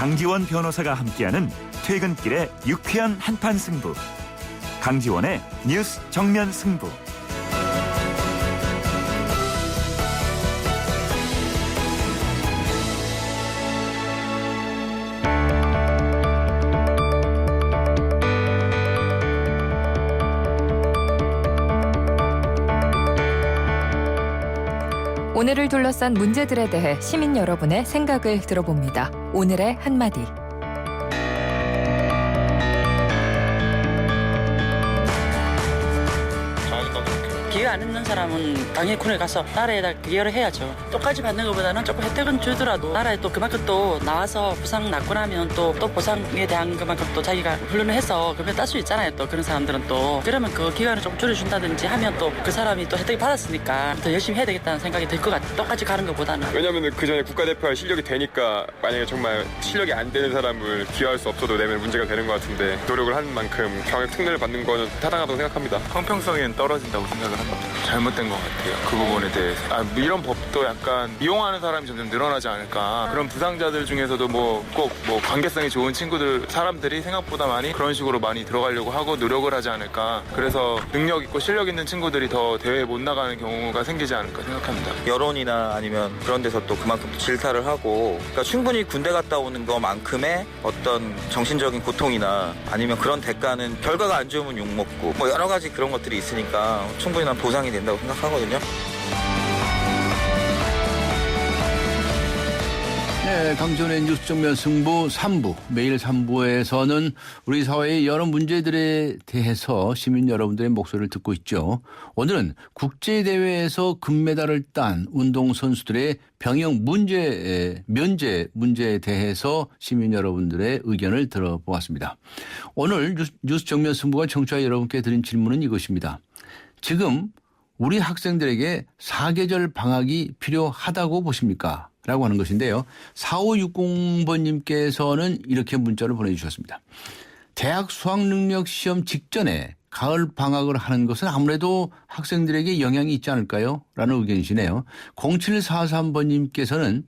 강지원 변호사가 함께하는 퇴근길의 유쾌한 한판 승부. 강지원의 뉴스 정면 승부. 오늘을 둘러싼 문제들에 대해 시민 여러분의 생각을 들어봅니다. 오늘의 한마디. 기회 안 있는 사람은 당연히 군에 가서 나라에다 기여를 해야죠. 똑같이 받는 것보다는 조금 혜택은 주더라도 나라에 또 그만큼 또 나와서 부상 낳고 나면 또 보상에 대한 그만큼 또 자기가 훈련을 해서 그걸 딸 수 있잖아요. 또 그런 사람들은 또 그러면 그 기간을 좀 줄여준다든지 하면 또 그 사람이 또 혜택을 받았으니까 더 열심히 해야 되겠다는 생각이 들 것 같아요. 똑같이 가는 것보다는. 왜냐면 그 전에 국가대표할 실력이 되니까 만약에 정말 실력이 안 되는 사람을 기여할 수 없어도 내면 문제가 되는 것 같은데 노력을 하는 만큼 병역 특례를 받는 거는 타당하다고 생각합니다. 형평성에는 떨어진다고 생각을 합니다. 잘못된 것 같아요. 그 부분에 대해서. 이런 법도 약간 이용하는 사람이 점점 늘어나지 않을까. 그런 부상자들 중에서도 꼭 관계성이 좋은 사람들이 생각보다 많이 그런 식으로 많이 들어가려고 하고 노력을 하지 않을까. 그래서 능력 있고 실력 있는 친구들이 더 대회에 못 나가는 경우가 생기지 않을까 생각합니다. 여론이나 아니면 그런 데서 또 그만큼 질타를 하고, 그러니까 충분히 군대 갔다 오는 것만큼의 어떤 정신적인 고통이나 아니면 그런 대가는 결과가 안 좋으면 욕먹고 여러 가지 그런 것들이 있으니까 충분히 난 보상이 된다고 생각하거든요. 네, 강지원의 뉴스 정면 승부 3부. 매일 3부에서는 우리 사회의 여러 문제들에 대해서 시민 여러분들의 목소리를 듣고 있죠. 오늘은 국제대회에서 금메달을 딴 운동선수들의 병역 면제 문제에 대해서 시민 여러분들의 의견을 들어보았습니다. 오늘 뉴스 정면 승부가 청취자 여러분께 드린 질문은 이것입니다. 지금 우리 학생들에게 사계절 방학이 필요하다고 보십니까? 라고 하는 것인데요. 4560번님께서는 이렇게 문자를 보내주셨습니다. 대학 수학능력시험 직전에 가을 방학을 하는 것은 아무래도 학생들에게 영향이 있지 않을까요? 라는 의견이시네요. 0743번님께서는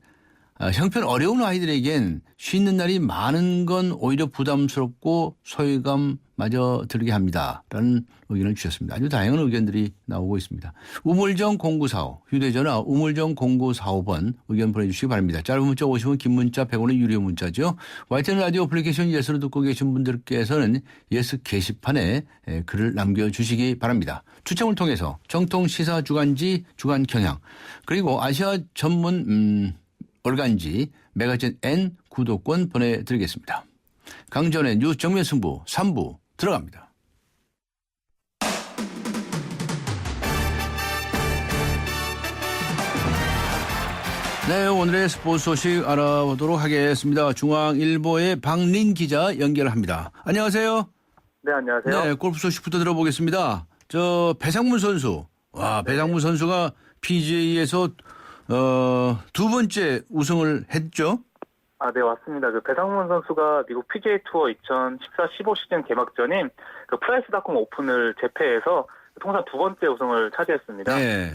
형편 어려운 아이들에겐 쉬는 날이 많은 건 오히려 부담스럽고 소외감마저 들게 합니다. 라는 의견을 주셨습니다. 아주 다양한 의견들이 나오고 있습니다. 우물정 0945 휴대전화 우물정 0945번 의견 보내주시기 바랍니다. 짧은 문자 50원 긴 문자 100원의 유료 문자죠. YTN 라디오 애플리케이션 예스로 듣고 계신 분들께서는 예스 게시판에 글을 남겨주시기 바랍니다. 추첨을 통해서 정통 시사 주간지 주간 경향 그리고 아시아 전문 월간지 매거진 N 구독권 보내드리겠습니다. 강전의 뉴스 정면 승부 3부 들어갑니다. 네, 오늘의 스포츠 소식 알아보도록 하겠습니다. 중앙일보의 박린 기자 연결합니다. 안녕하세요. 네, 안녕하세요. 네, 골프 소식부터 들어보겠습니다. 배상문 선수. 배상문 선수가 PGA에서 두 번째 우승을 했죠? 네, 맞습니다. 배상문 선수가 미국 PGA 투어 2014-15 시즌 개막전인 프라이스닷컴 오픈을 제패해서 통산 두 번째 우승을 차지했습니다. 네.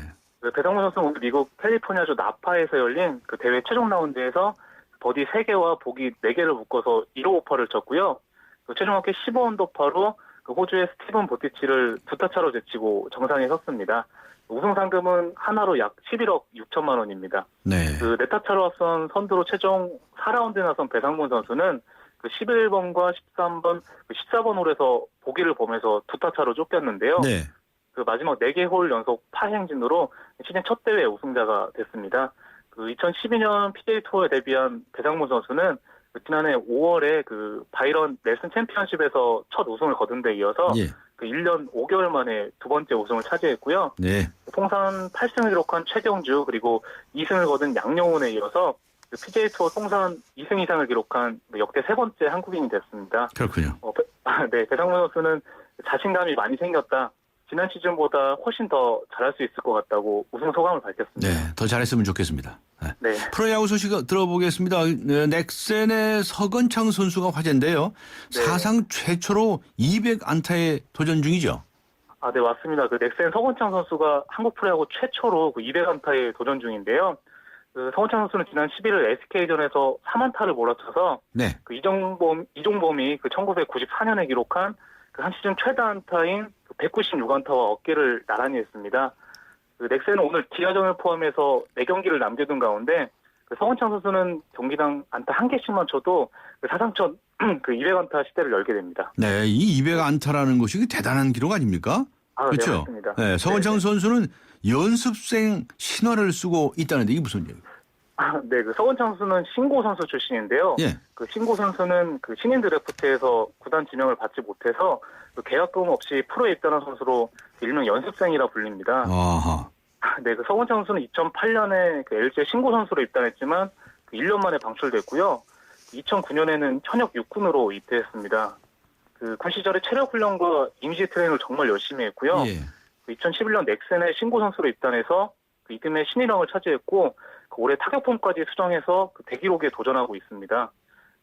배상문 선수는 오늘 미국 캘리포니아주 나파에서 열린 대회 최종 라운드에서 버디 3개와 보기 4개를 묶어서 1호 오퍼를 쳤고요. 최종 합계 15언더파로 호주의 스티븐 보티치를 2타 차로 제치고 정상에 섰습니다. 우승 상금은 하나로 약 11억 6천만 원입니다. 네. 4타 차로 앞선 선두로 최종 4라운드에 나선 배상문 선수는 11번과 13번, 14번 홀에서 보기를 보면서 2타 차로 쫓겼는데요. 네. 마지막 4개 홀 연속 파행진으로 시즌 첫 대회 우승자가 됐습니다. 2012년 PGA 투어에 데뷔한 배상문 선수는 지난해 5월에 바이런 넬슨 챔피언십에서 첫 우승을 거둔 데 이어서 1년 5개월 만에 두 번째 우승을 차지했고요. 네. 통산 8승을 기록한 최경주 그리고 2승을 거둔 양영훈에 이어서 PGA 투어 통산 2승 이상을 기록한 역대 세 번째 한국인이 됐습니다. 그렇군요. 네, 배상문 선수는 자신감이 많이 생겼다. 지난 시즌보다 훨씬 더 잘할 수 있을 것 같다고 우승 소감을 밝혔습니다. 네, 더 잘했으면 좋겠습니다. 네. 프로야구 소식 들어보겠습니다. 넥센의 서건창 선수가 화제인데요. 네. 사상 최초로 200안타에 도전 중이죠. 네, 맞습니다. 넥센 서건창 선수가 한국 프로야구 최초로 200안타에 도전 중인데요. 그 성원창 선수는 지난 11일 SK전에서 3안타를 몰아쳐서 네. 그 이종범이 그 1994년에 기록한 그 한 시즌 최다 안타인 196안타와 어깨를 나란히 했습니다. 그 넥센은 오늘 기아전을 포함해서 4경기를 남겨둔 가운데 그 성원창 선수는 경기당 안타 1개씩만 쳐도 그 사상 첫 그 200안타 시대를 열게 됩니다. 네, 이 200안타라는 것이 대단한 기록 아닙니까? 아, 그렇죠. 네, 맞습니다. 네, 성원창 네. 선수는 연습생 신화를 쓰고 있다는데 이게 무슨 얘기예요? 네, 그 서원창 선수는 신고 선수 출신인데요. 예. 그 신고 선수는 그 신인 드래프트에서 구단 지명을 받지 못해서 그 계약금 없이 프로에 입단한 선수로 일명 연습생이라 불립니다. 아하. 네, 그 서원창 선수는 2008년에 그 LG의 신고 선수로 입단했지만 그 1년 만에 방출됐고요. 2009년에는 현역 육군으로 입대했습니다. 그 군 시절에 체력 훈련과 이미지 트레이닝을 정말 열심히 했고요. 예. 2011년 넥센의 신고 선수로 입단해서 그 이듬해 신인왕을 차지했고 그 올해 타격폼까지 수정해서 그 대기록에 도전하고 있습니다.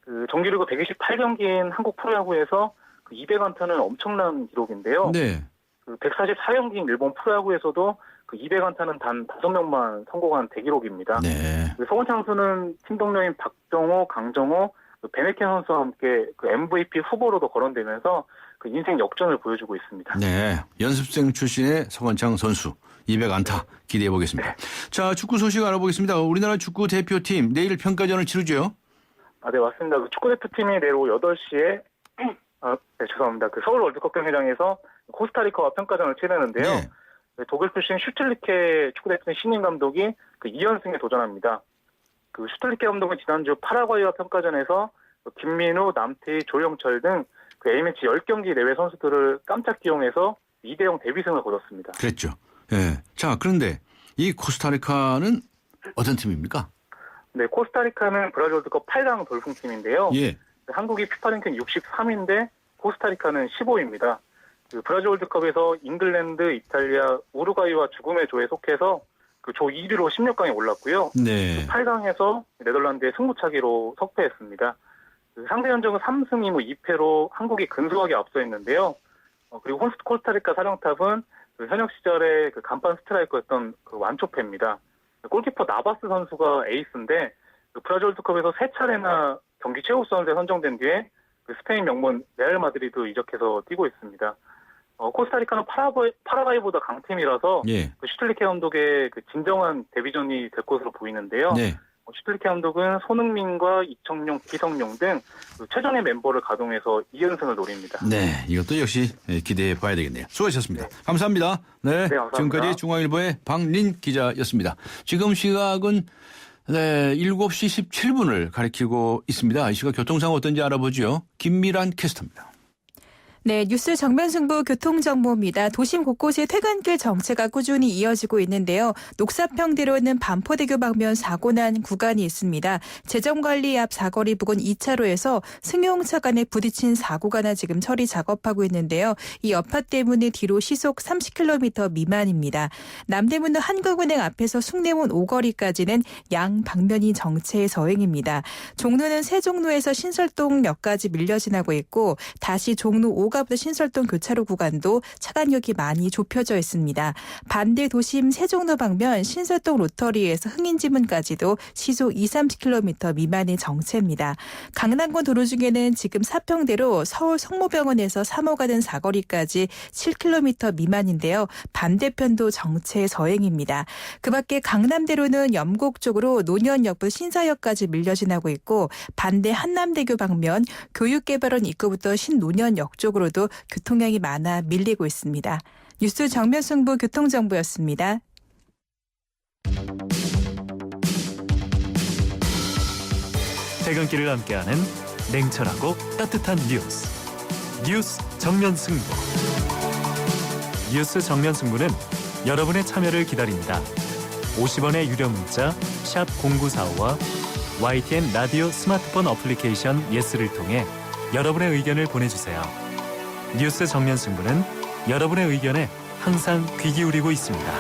그 정규리그 128경기인 한국 프로야구에서 그 200안타는 엄청난 기록인데요. 네. 그 144경기인 일본 프로야구에서도 그 200안타는 단 5명만 성공한 대기록입니다. 네. 그 서원창 선수는 팀 동료인 박정호, 강정호, 그 베네켄 선수와 함께 그 MVP 후보로도 거론되면서 그 인생 역전을 보여주고 있습니다. 네. 연습생 출신의 성원창 선수 200안타 기대해 보겠습니다. 자, 축구 소식 알아보겠습니다. 우리나라 축구 대표팀 내일 평가전을 치르죠? 아, 네, 맞습니다. 그 축구대표팀이 내일 오후 8시에 네, 죄송합니다. 그 서울 월드컵 경기장에서 코스타리카와 평가전을 치르는데요. 네. 네, 독일 출신 슈틀리케 축구대표팀 신임 감독이 그 2연승에 도전합니다. 그 슈틀리케 감독은 지난주 파라과이와 평가전에서 김민우, 남태희, 조영철 등 그 A매치 10경기 내외 선수들을 깜짝 기용해서 2대0 데뷔승을 거뒀습니다. 그랬죠. 예. 자, 그런데 이 코스타리카는 어떤 팀입니까? 네, 코스타리카는 브라질 월드컵 8강 돌풍팀인데요. 예. 한국이 피파 랭킹 63인데 코스타리카는 15입니다. 그 브라질 월드컵에서 잉글랜드, 이탈리아, 우루과이와 죽음의 조에 속해서 그 조 1위로 16강에 올랐고요. 네. 8강에서 네덜란드의 승부차기로 석패했습니다. 그 상대 전적은 3승 2무 2패로 한국이 근소하게 앞서 있는데요. 그리고 코스타리카 사령탑은 그 현역 시절에 그 간판 스트라이커였던 그 완초패입니다. 골키퍼 나바스 선수가 에이스인데 그 브라질 월드컵에서 3차례나 경기 최우 선수에 선정된 뒤에 그 스페인 명문 레알 마드리드 이적해서 뛰고 있습니다. 코스타리카는 파라과이보다 강팀이라서 예. 그 슈틀리케 감독의 그 진정한 데뷔전이 될 것으로 보이는데요. 네. 슈틀리케 감독은 손흥민과 이청용, 기성용 등 그 최전의 멤버를 가동해서 2연승을 노립니다. 네, 이것도 역시 기대해 봐야 되겠네요. 수고하셨습니다. 감사합니다. 네, 감사합니다. 지금까지 중앙일보의 박린 기자였습니다. 지금 시각은 7시 17분을 가리키고 있습니다. 이 시각 교통 상황 어떤지 알아보죠. 김미란 캐스터입니다. 네, 뉴스 정면 승부 교통정보입니다. 도심 곳곳에 퇴근길 정체가 꾸준히 이어지고 있는데요. 녹사평대로는 반포대교 방면 사고 난 구간이 있습니다. 재정관리 앞 사거리 부근 2차로에서 승용차 간에 부딪힌 사고가 나 지금 처리 작업하고 있는데요. 이 여파 때문에 뒤로 시속 30km 미만입니다. 남대문로 한국은행 앞에서 숭례문 오거리까지는 양 방면이 정체 서행입니다. 종로는 세종로에서 신설동역까지 밀려 지나고 있고 다시 종로 5가부터 신설동 교차로 구간도 차간역이 많이 좁혀져 있습니다. 반대 도심 세종로 방면 신설동 로터리에서 흥인지문까지도 시속 20-30km 미만의 정체입니다. 강남권 도로 중에는 지금 사평대로 서울 성모병원에서 3호 가는 사거리까지 7km 미만인데요. 반대편도 정체 서행입니다. 그 밖에 강남대로는 염곡 쪽으로 논현역부터 신사역까지 밀려 지나고 있고 반대 한남대교 방면 교육개발원 입구부터 신논현역 쪽으로도 교통량이 많아 밀리고 있습니다. 뉴스 정면 승부 교통정보였습니다. 퇴근길을 함께하는 냉철하고 따뜻한 뉴스 정면 승부. 뉴스 정면 승부는 여러분의 참여를 기다립니다. 50원의 유료 문자 샵 0945와 YTN 라디오 스마트폰 어플리케이션 예스를 통해 여러분의 의견을 보내주세요. 뉴스 정면 승부는 여러분의 의견에 항상 귀 기울이고 있습니다.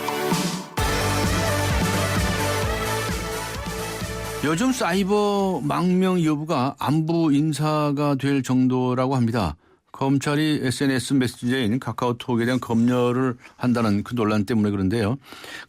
요즘 사이버 망명 여부가 안부 인사가 될 정도라고 합니다. 검찰이 SNS 메시지인 카카오톡에 대한 검열을 한다는 그 논란 때문에 그런데요.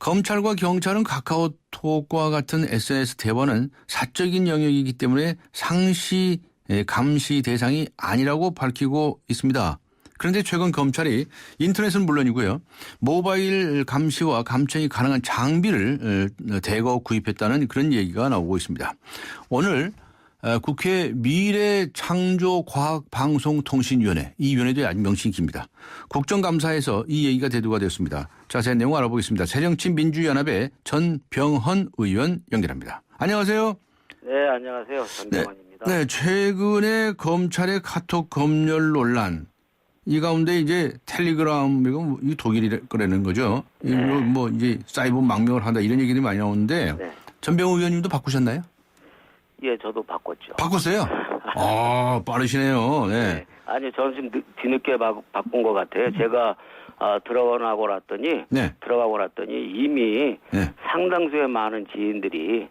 검찰과 경찰은 카카오톡과 같은 SNS 대화는 사적인 영역이기 때문에 상시 감시 대상이 아니라고 밝히고 있습니다. 그런데 최근 검찰이 인터넷은 물론이고요. 모바일 감시와 감청이 가능한 장비를 대거 구입했다는 그런 얘기가 나오고 있습니다. 오늘 국회 미래창조과학방송통신위원회, 이 위원회도 아주 명칭이 깁니다. 국정감사에서 이 얘기가 대두가 되었습니다. 자세한 내용 알아보겠습니다. 새정치민주연합의 전병헌 의원 연결합니다. 안녕하세요. 네, 안녕하세요. 전병헌입니다. 네, 최근에 검찰의 카톡 검열 논란, 이 가운데 이제 텔레그램, 이거 독일이 거라는 거죠. 네. 이거 뭐 이제 사이버 망명을 한다 이런 얘기들이 많이 나오는데 네. 전병헌 의원님도 바꾸셨나요? 예, 저도 바꿨죠. 바꿨어요? 아, 빠르시네요. 네. 네. 아니, 저는 지금 뒤늦게 바꾼 것 같아요. 제가 들어가고 났더니 이미 네. 상당수의 많은 지인들이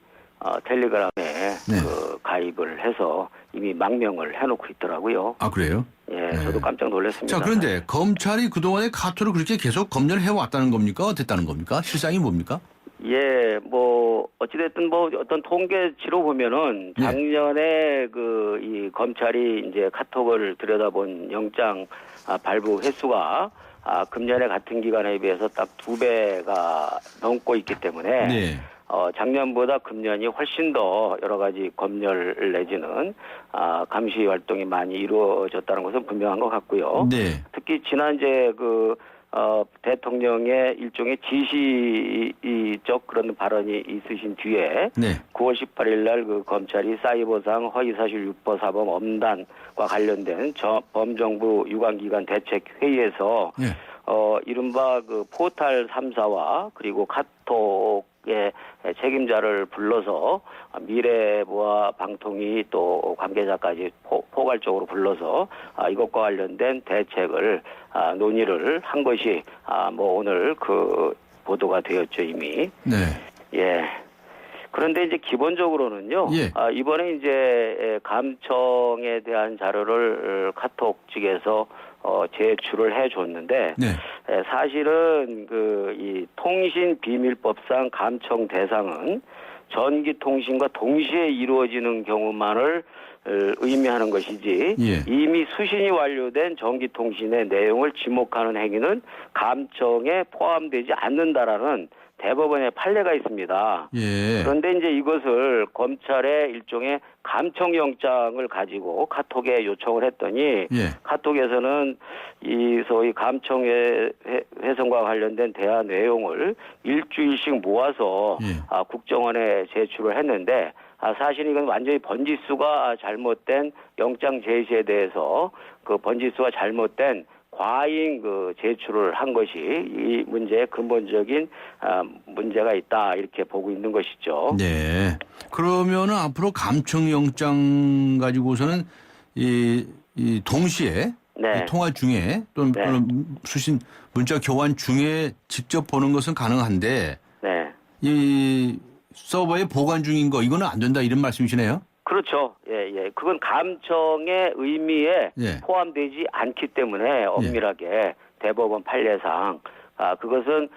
텔레그램에 네. 그 가입을 해서 이미 망명을 해놓고 있더라고요. 아, 그래요? 예, 네. 저도 깜짝 놀랐습니다. 자, 그런데 검찰이 그동안에 카톡을 그렇게 계속 검열해 왔다는 겁니까? 어땠다는 겁니까? 실상이 뭡니까? 예, 뭐 어찌됐든 뭐 어떤 통계치로 보면은 작년에 이 검찰이 이제 카톡을 들여다본 영장 발부 횟수가 금년에 같은 기간에 비해서 딱 2배가 넘고 있기 때문에 네. 작년보다 금년이 훨씬 더 여러 가지 검열 내지는 감시 활동이 많이 이루어졌다는 것은 분명한 것 같고요. 네. 특히 지난 이제 대통령의 일종의 지시적 그런 발언이 있으신 뒤에 네. 9월 18일 날 그 검찰이 사이버상 허위사실 유포 사범 엄단과 관련된 범정부 유관기관 대책 회의에서 네. 이른바 그 포탈 3사와 그리고 카톡의 책임자를 불러서 미래부와 방통위 또 관계자까지 포괄적으로 불러서 이것과 관련된 대책을 논의를 한 것이 뭐 오늘 그 보도가 되었죠 이미. 네. 예. 그런데 이제 기본적으로는요. 예. 이번에 이제 감청에 대한 자료를 카톡 측에서 제출을 해줬는데 네. 사실은 이 통신비밀법상 감청 대상은 전기통신과 동시에 이루어지는 경우만을 의미하는 것이지 예. 이미 수신이 완료된 전기통신의 내용을 지목하는 행위는 감청에 포함되지 않는다라는 대법원의 판례가 있습니다. 예. 그런데 이제 이것을 검찰의 일종의 감청영장을 가지고 카톡에 요청을 했더니 예. 카톡에서는 이 소위 감청 회선과 관련된 대화 내용을 일주일씩 모아서 예. 국정원에 제출을 했는데 사실 이건 완전히 번지수가 잘못된 영장 제시에 대해서 그 번지수가 잘못된 과잉 제출을 한 것이 이 문제의 근본적인 문제가 있다 이렇게 보고 있는 것이죠. 네. 그러면은 앞으로 감청영장 가지고서는 이 동시에 네. 이 통화 중에 또는 네. 수신 문자 교환 중에 직접 보는 것은 가능한데 네. 이 서버에 보관 중인 거 이거는 안 된다 이런 말씀이시네요. 그렇죠. 예, 예. 그건 감청의 의미에 예. 포함되지 않기 때문에 엄밀하게 대법원 판례상 그것은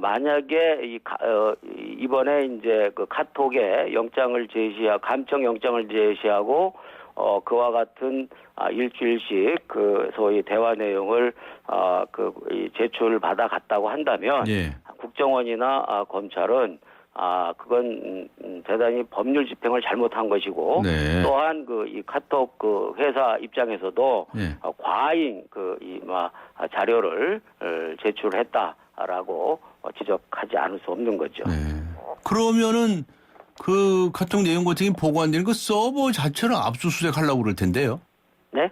만약에 이번에 이제 그 카톡에 감청 영장을 제시하고 그와 같은 일주일씩 그 소위 대화 내용을 제출을 받아 갔다고 한다면 예. 국정원이나 검찰은 그건 대단히 법률 집행을 잘못한 것이고 네. 또한 이 카톡 회사 입장에서도 예. 과잉 자료를 제출했다라고 지적하지 않을 수 없는 거죠. 네. 그러면은 그 카톡 내용 같은 게 보관되는 그 서버 자체를 압수수색하려고 그럴 텐데요. 네?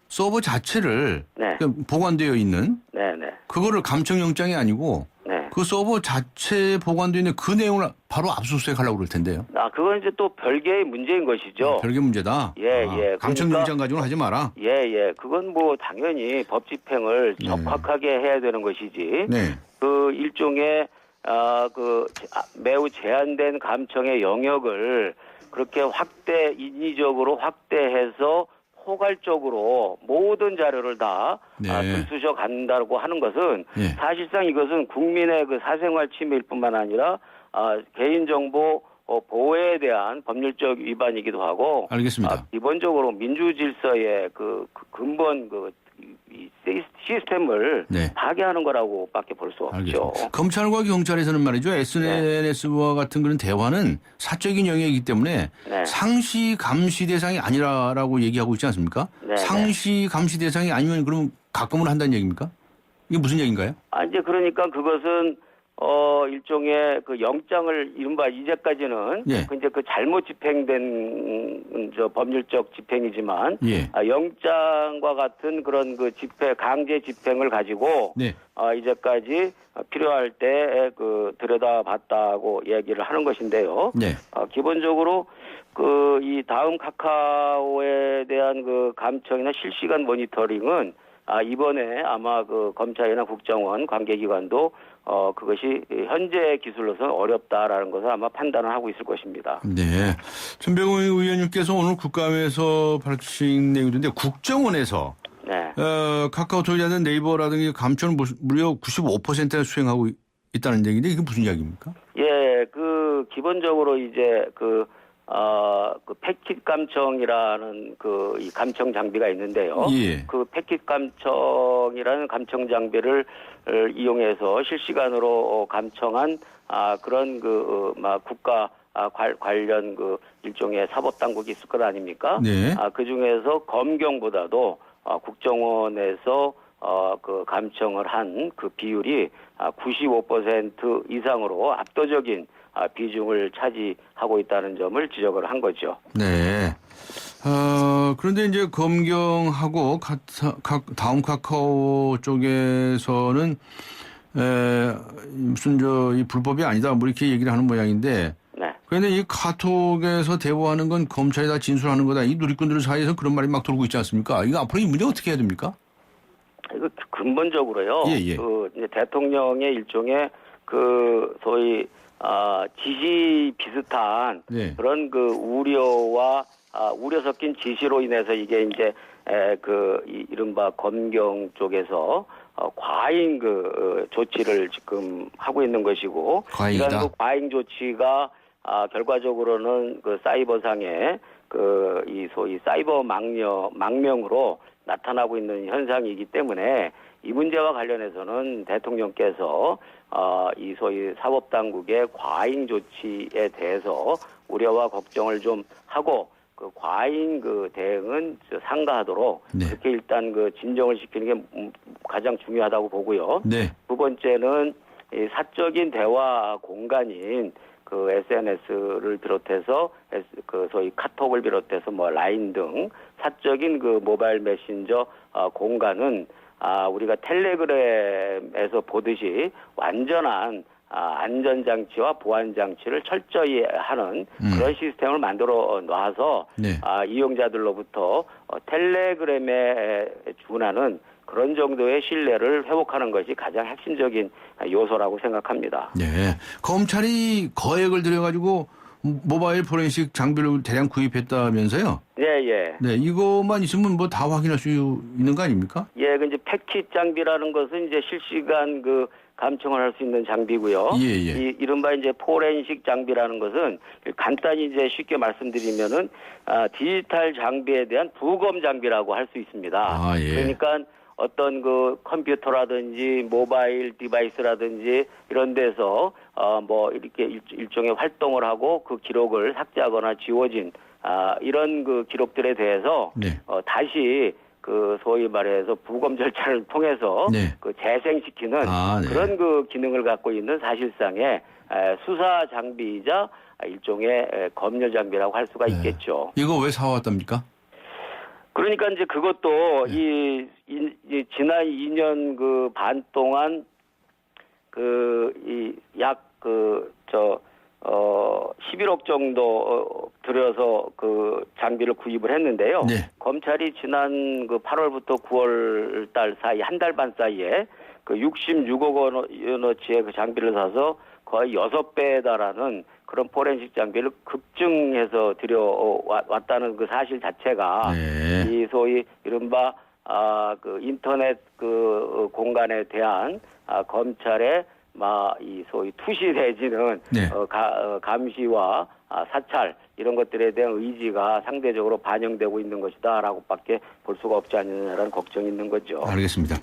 서버 자체를 네. 보관되어 있는 네, 네. 그거를 감청영장이 아니고 네. 그 서버 자체에 보관되어 있는 그 내용을 바로 압수수색하려고 그럴 텐데요. 그건 이제 또 별개의 문제인 것이죠. 별개 문제다. 예, 예. 감청영장 가지고는 하지 마라. 예, 예. 그건 뭐 당연히 법 집행을 네. 적확하게 해야 되는 것이지. 네. 그 일종의 매우 제한된 감청의 영역을 그렇게 인위적으로 확대해서 포괄적으로 모든 자료를 다 들쑤셔 간다고 하는 것은 사실상 이것은 국민의 그 사생활 침해일 뿐만 아니라 개인정보 보호에 대한 법률적 위반이기도 하고 알겠습니다. 기본적으로 민주 질서의 그 근본 이 시스템을 파괴하는 거라고밖에 볼 수 없죠. 알겠습니다. 검찰과 경찰에서는 말이죠. SNS와 같은 그런 대화는 사적인 영역이기 때문에 상시 감시 대상이 아니라고 얘기하고 있지 않습니까? 상시 감시 대상이 아니면 그럼 가끔은 한다는 얘기입니까? 이게 무슨 얘기인가요? 이제 그러니까 그것은 일종의 그 영장을 이른바 이제까지는 이제 그 잘못 집행된 법률적 집행이지만 영장과 같은 그런 그 강제 집행을 가지고 이제까지 필요할 때 그 들여다봤다고 얘기를 하는 것인데요. 기본적으로 그 이 다음 카카오에 대한 그 감청이나 실시간 모니터링은 이번에 아마 그 검찰이나 국정원 관계기관도 그것이 현재 기술로서는 어렵다라는 것을 아마 판단을 하고 있을 것입니다. 네. 전병훈 의원님께서 오늘 국감에서 밝히신 내용인데 국정원에서 카카오톡이라든 네이버라든지 감청을 무려 95%나 수행하고 있다는 얘기인데 이게 무슨 이야기입니까? 예, 그 기본적으로 이제 그 패킷 감청이라는 이 감청 장비가 있는데요. 그 패킷 감청이라는 감청 장비를 이용해서 실시간으로 감청한 그런 국가 관련 그 일종의 사법 당국이 있을 것 아닙니까? 그 중에서 검경보다도 국정원에서 그 감청을 한 그 비율이 95% 이상으로 압도적인 비중을 차지하고 있다는 점을 지적을 한 거죠. 네. 그런데 이제 검경하고 다음 카카오 쪽에서는 무슨 이 불법이 아니다 뭐 이렇게 얘기를 하는 모양인데. 그런데 이 카톡에서 대화하는 건 검찰이 다 진술하는 거다. 이 누리꾼들 사이에서 그런 말이 막 돌고 있지 않습니까? 이거 앞으로 이 문제 어떻게 해야 됩니까? 이거 근본적으로요. 그 이제 대통령의 일종의 그 소위 지시 비슷한 그런 그 우려와 우려 섞인 지시로 인해서 이게 이제 이른바 검경 쪽에서 과잉 그 조치를 지금 하고 있는 것이고 이런 그 과잉 조치가 결과적으로는 그 사이버상의 이 소위 사이버 망명으로 나타나고 있는 현상이기 때문에 이 문제와 관련해서는 대통령께서 이 소위 사법당국의 과잉 조치에 대해서 우려와 걱정을 좀 하고 그 과잉 그 대응은 상가하도록 그렇게 일단 그 진정을 시키는 게 가장 중요하다고 보고요. 두 번째는 이 사적인 대화 공간인 그 SNS를 비롯해서 그 소위 카톡을 비롯해서 뭐 라인 등 사적인 그 모바일 메신저 공간은 우리가 텔레그램에서 보듯이 완전한 안전장치와 보안장치를 철저히 하는 그런 시스템을 만들어 놔서 이용자들로부터 텔레그램에 준하는 그런 정도의 신뢰를 회복하는 것이 가장 핵심적인 요소라고 생각합니다. 네. 검찰이 거액을 들여가지고 모바일 포렌식 장비를 대량 구입했다면서요? 예. 네, 이것만 있으면 뭐 다 확인할 수 있는 거 아닙니까? 예, 그 이제 패킷 장비라는 것은 이제 실시간 그 감청을 할 수 있는 장비고요. 이른바 이제 포렌식 장비라는 것은 간단히 이제 쉽게 말씀드리면은 디지털 장비에 대한 부검 장비라고 할 수 있습니다. 그러니까 어떤 그 컴퓨터라든지 모바일 디바이스라든지 이런 데서 뭐 이렇게 일종의 활동을 하고 그 기록을 삭제하거나 지워진 이런 그 기록들에 대해서 다시 그 소위 말해서 부검 절차를 통해서 그 재생시키는 그런 그 기능을 갖고 있는 사실상의 수사 장비이자 일종의 검열 장비라고 할 수가 있겠죠. 이거 왜 사왔답니까? 그러니까 이제 그것도 이 지난 2년 그 반 동안 약 11억 정도 들여서 그 장비를 구입을 했는데요. 검찰이 지난 그 8월부터 9월 달 사이 한 달 반 사이에 그 그 66억 원어치의 그 장비를 사서 거의 6배에 달하는 그런 포렌식 장비를 급증해서 들여왔다는 그 사실 자체가 네. 이 소위 이른바 그 인터넷 그 공간에 대한 검찰의 이 소위 투시 내지는 네. 감시와 사찰 이런 것들에 대한 의지가 상대적으로 반영되고 있는 것이다라고밖에 볼 수가 없지 않느냐라는 걱정이 있는 거죠. 알겠습니다.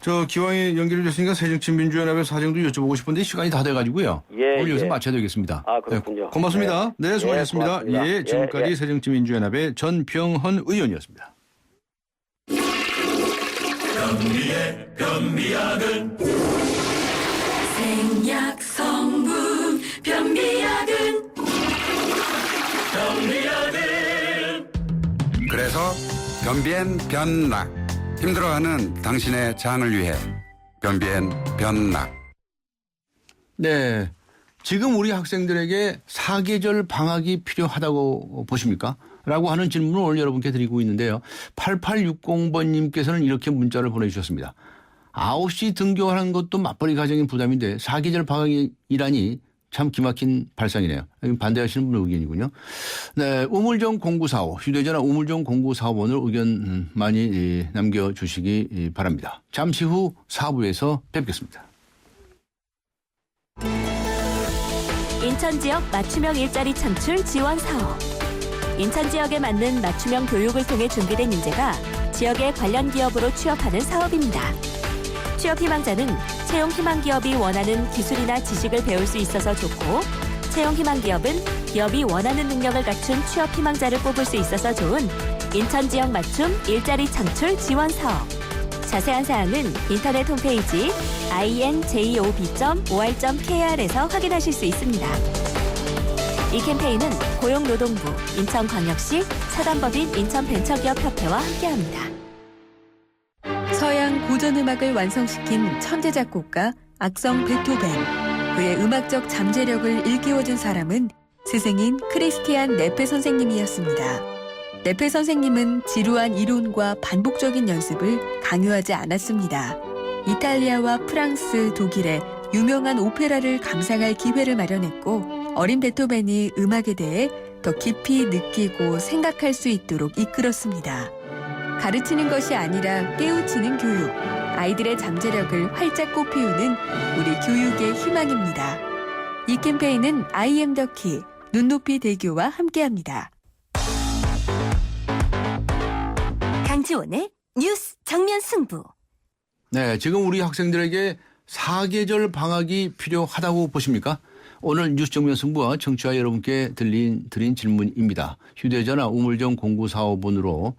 저 기왕에 연결해 주셨으니까 새정치민주연합의 사정도 여쭤보고 싶은데 시간이 다 돼가지고요. 오늘 여기서 마쳐야 되겠습니다. 그렇군요. 네, 고맙습니다. 네, 수고하셨습니다. 고맙습니다. 예, 지금까지 새정치민주연합의 전병헌 의원이었습니다. 변비약은 생약 성분 변비약은 그래서 변비엔 변락 힘들어하는 당신의 장을 위해 변비엔 변락. 네, 지금 우리 학생들에게 사계절 방학이 필요하다고 보십니까? 라고 하는 질문을 오늘 여러분께 드리고 있는데요. 8860번님께서는 이렇게 문자를 보내주셨습니다. 9시 등교하는 것도 맞벌이 가정인 부담인데 사계절 방학이라니 참 기막힌 발상이네요. 반대하시는 분의 의견이군요. 네, 우물정 0945 휴대전화 우물정 0945번으로 의견 많이 남겨주시기 바랍니다. 잠시 후 4부에서 뵙겠습니다. 인천 지역 맞춤형 일자리 창출 지원 사업. 인천 지역에 맞는 맞춤형 교육을 통해 준비된 인재가 지역의 관련 기업으로 취업하는 사업입니다. 취업 희망자는 채용 희망 기업이 원하는 기술이나 지식을 배울 수 있어서 좋고, 채용 희망 기업은 기업이 원하는 능력을 갖춘 취업 희망자를 뽑을 수 있어서 좋은 인천 지역 맞춤 일자리 창출 지원 사업. 자세한 사항은 인터넷 홈페이지 injob.or.kr에서 확인하실 수 있습니다. 이 캠페인은 고용노동부, 인천광역시, 사단법인 인천벤처기업협회와 함께합니다. 서양 고전음악을 완성시킨 천재 작곡가 악성 베토벤. 그의 음악적 잠재력을 일깨워준 사람은 스승인 크리스티안 네페 선생님이었습니다. 네페 선생님은 지루한 이론과 반복적인 연습을 강요하지 않았습니다. 이탈리아와 프랑스, 독일의 유명한 오페라를 감상할 기회를 마련했고, 어린 베토벤이 음악에 대해 더 깊이 느끼고 생각할 수 있도록 이끌었습니다. 가르치는 것이 아니라 깨우치는 교육, 아이들의 잠재력을 활짝 꽃피우는 우리 교육의 희망입니다. 이 캠페인은 I am the key, 눈높이 대교와 함께합니다. 강지원의 뉴스 정면 승부. 네, 지금 우리 학생들에게 사계절 방학이 필요하다고 보십니까? 오늘 뉴스 정면 승부와 청취자 여러분께 드린 질문입니다. 휴대전화 우물정 0945번으로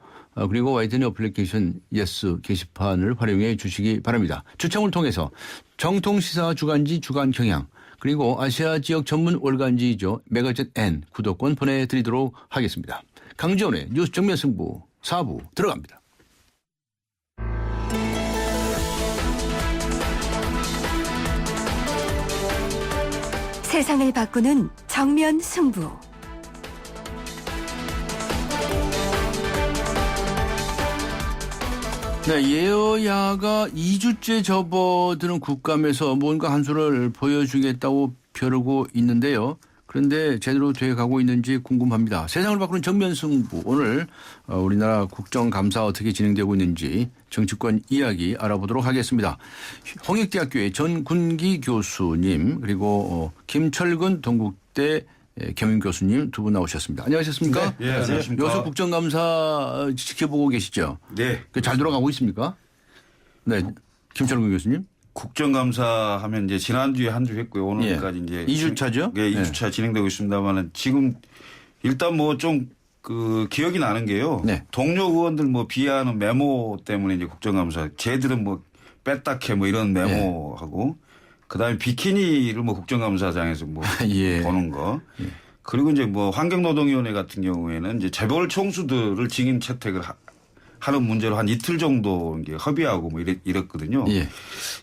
그리고 YTN 어플리케이션 예스 게시판을 활용해 주시기 바랍니다. 추첨을 통해서 정통시사 주간지 주간경향 그리고 아시아 지역 전문 월간지이죠. 메가젯 N 구독권 보내드리도록 하겠습니다. 강지원의 뉴스 정면 승부 4부 들어갑니다. 세상을 바꾸는 정면 승부. 네, 여야가 2주째 접어드는 국감에서 뭔가 한 수를 보여주겠다고 벼르고 있는데요. 그런데 제대로 돼가고 있는지 궁금합니다. 세상을 바꾸는 정면 승부. 오늘 우리나라 국정감사 어떻게 진행되고 있는지 정치권 이야기 알아보도록 하겠습니다. 홍익대학교의 전군기 교수님 그리고 김철근 동국대 겸임 교수님 두 분 나오셨습니다. 안녕하셨습니까? 네, 안녕하십니까. 요새 국정감사 지켜보고 계시죠? 네. 잘 돌아가고 있습니까? 네, 김철근 교수님. 국정감사 하면 이제 지난주에 한 주 했고요. 오늘까지 이제 2주차죠? 네, 2주차 진행되고 있습니다만은 지금 일단 뭐 좀 그 기억이 나는 게요. 네. 동료 의원들 뭐 비하하는 메모 때문에 이제 국정감사 쟤들은 뭐 뺐다캐 뭐 이런 메모하고 그다음에 비키니를 뭐 국정감사장에서 뭐 예. 보는 거. 그리고 이제 뭐 환경노동위원회 같은 경우에는 이제 재벌 총수들을 증인 채택을 하는 문제로 한 이틀 정도 협의하고 뭐 이랬거든요. 예.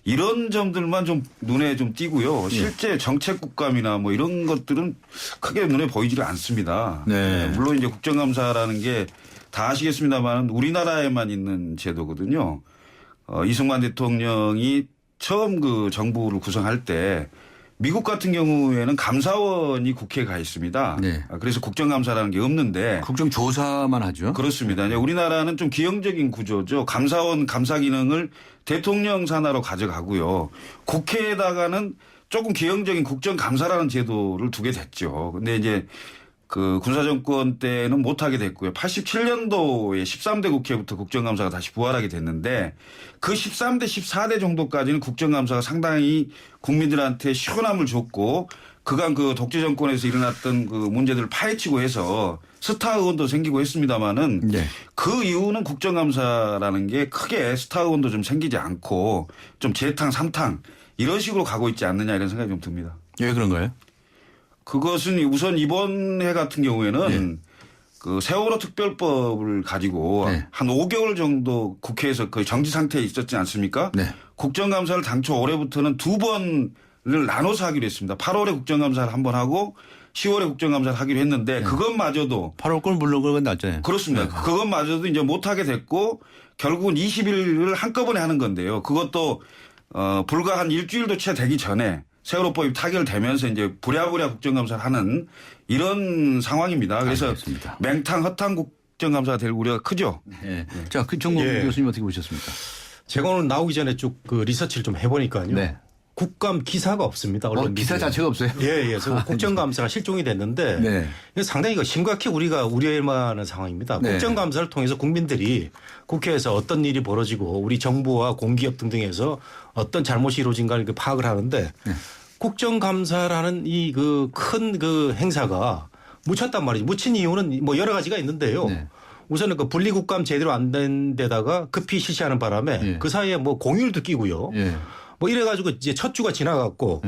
이런 점들만 좀 눈에 좀 띄고요. 실제 정책 국감이나 뭐 이런 것들은 크게 눈에 보이질 않습니다. 네. 물론 이제 국정감사라는 게 다 아시겠습니다만 우리나라에만 있는 제도거든요. 이승만 대통령이 처음 그 정부를 구성할 때 미국 같은 경우에는 감사원이 국회에 가 있습니다. 네. 그래서 국정감사라는 게 없는데. 국정조사만 하죠. 그렇습니다. 우리나라는 좀 기형적인 구조죠. 감사원 감사 기능을 대통령 산하로 가져가고요. 국회에다가는 조금 기형적인 국정감사라는 제도를 두게 됐죠. 근데 이제 그 군사정권 때는 못하게 됐고요. 87년도에 13대 국회부터 국정감사가 다시 부활하게 됐는데 그 13대, 14대 정도까지는 국정감사가 상당히 국민들한테 시원함을 줬고 그간 그 독재정권에서 일어났던 그 문제들을 파헤치고 해서 스타 의원도 생기고 했습니다마는 네. 그 이후는 국정감사라는 게 크게 스타 의원도 좀 생기지 않고 좀 재탕, 삼탕 이런 식으로 가고 있지 않느냐 이런 생각이 좀 듭니다. 왜 그런가요? 그것은 우선 이번 해 같은 경우에는 그 세월호 특별법을 가지고 한 5개월 정도 국회에서 거의 정지 상태에 있었지 않습니까? 국정감사를 당초 올해부터는 2번을 나눠서 하기로 했습니다. 8월에 국정감사를 한 번 하고 10월에 국정감사를 하기로 했는데 그것마저도 8월 건 물론 그건 낫잖아요. 그렇습니다. 그것마저도 이제 못하게 됐고 결국은 20일을 한꺼번에 하는 건데요. 그것도 불과 한 일주일도 채 되기 전에 세월호법이 타결되면서 이제 부랴부랴 국정감사를 하는 이런 상황입니다. 그래서 알겠습니다. 맹탕 허탕 국정감사가 될 우려가 크죠. 네. 자, 그 정국 교수님 어떻게 보셨습니까? 제가 오늘 나오기 전에 쭉 그 리서치를 좀 해보니까요. 네. 국감 기사가 없습니다. 언론 기사 자체가 없어요? 예. 그래서 국정감사가 실종이 됐는데 상당히 심각히 우리가 우려할 만한 상황입니다. 국정감사를 통해서 국민들이 국회에서 어떤 일이 벌어지고 우리 정부와 공기업 등등에서 어떤 잘못이 이루어진가를 파악을 하는데 국정감사라는 이 그 큰 그 행사가 묻혔단 말이죠. 묻힌 이유는 뭐 여러 가지가 있는데요. 우선은 그 분리국감 제대로 안 된 데다가 급히 실시하는 바람에 그 사이에 뭐 공휴일도 끼고요. 뭐 이래가지고 이제 첫 주가 지나갔고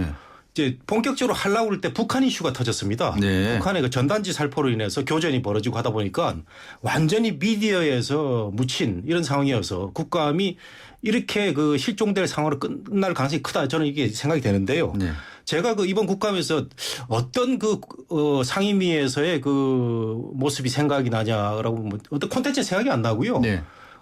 이제 본격적으로 하려고 할 때 북한 이슈가 터졌습니다. 북한의 그 전단지 살포로 인해서 교전이 벌어지고 하다 보니까 완전히 미디어에서 묻힌 이런 상황이어서 국감이 이렇게 그 실종될 상황으로 끝날 가능성이 크다. 저는 이게 생각이 되는데요. 제가 그 이번 국감에서 어떤 그 상임위에서의 그 모습이 생각이 나냐라고 뭐 어떤 콘텐츠 생각이 안 나고요.